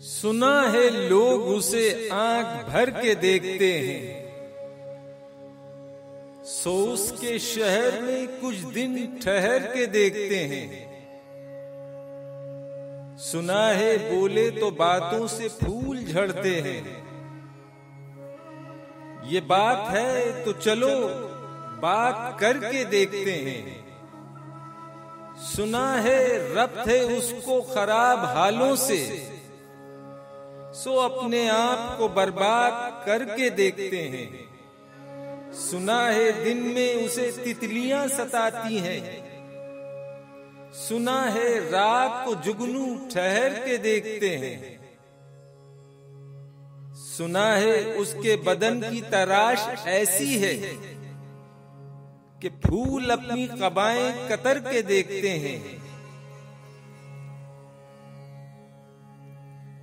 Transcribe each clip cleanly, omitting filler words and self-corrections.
सुना है लोग उसे आंख भर के देखते हैं, सो उसके शहर में कुछ दिन ठहर के देखते हैं। सुना है बोले तो बातों से फूल झड़ते हैं, ये बात है तो चलो बात करके देखते हैं। सुना है रब्त है उसको खराब हालों से, सो अपने आप को बर्बाद करके देखते हैं। सुना है दिन में उसे तितलियां सताती हैं, सुना है रात को जुगनू ठहर के देखते हैं। सुना है उसके बदन की तराश ऐसी है कि फूल अपनी कबाएं कतर के देखते हैं।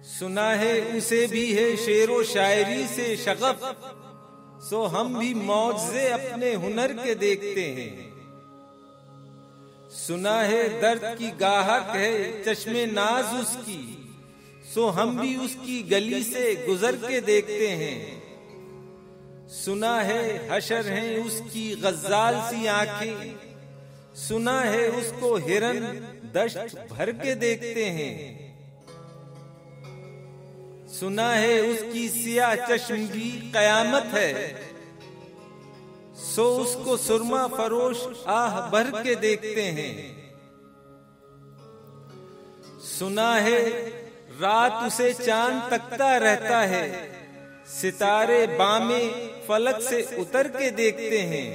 सुना है उसे भी है शेरो शायरी से शगफ, सो हम भी मौजे अपने हुनर के देखते हैं। सुना है दर्द की गाहक है चश्मे नाज उसकी, सो हम भी उसकी गली से गुजर के देखते हैं। सुना है हशर हैं उसकी गज्जाल सी आंखें, सुना है उसको हिरन दश्त भर के देखते हैं। सुना है उसकी सिया चश्म भी कयामत है, सो उसको सुरमा फरोश आह भर के देखते हैं। सुना है रात उसे चांद तकता रहता है, सितारे बामे फलक से उतर के देखते हैं।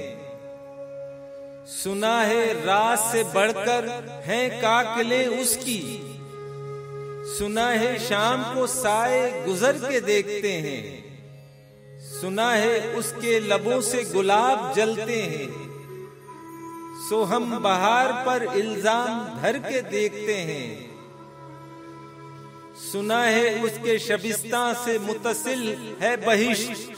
सुना है रात से बढ़कर हैं काकले उसकी, सुना है शाम को साए गुजर के देखते हैं। सुना है उसके लबों से गुलाब जलते हैं, सो हम बहार पर इल्जाम धर के देखते हैं। सुना है उसके शबिस्तां से मुतसिल है बहिश्त,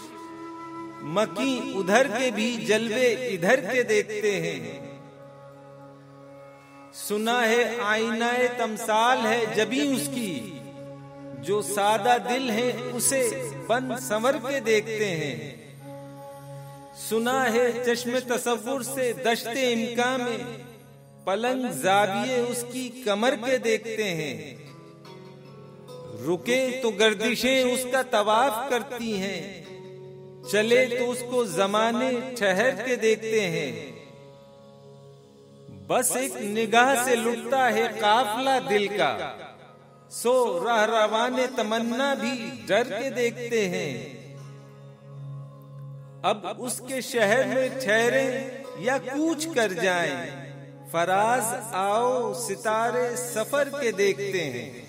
मकी उधर के भी जलवे इधर के देखते हैं। सुना है आईनाए तमसाल है जबी उसकी, जो सादा दिल है उसे बन संवर के देखते हैं। सुना है चश्मे तसव्वुर से दश्ते इम्का में पलंग जाविये उसकी कमर के देखते हैं। रुके तो गर्दिशें उसका तवाफ करती हैं, चले तो उसको जमाने ठहर के देखते हैं। बस एक निगाह से लुटता है काफला दिल का, सो राह रवाने तमन्ना भी डर के देखते हैं। अब उसके शहर में ठहरे या कूच कर जाएं, फराज आओ सितारे सफर के देखते हैं।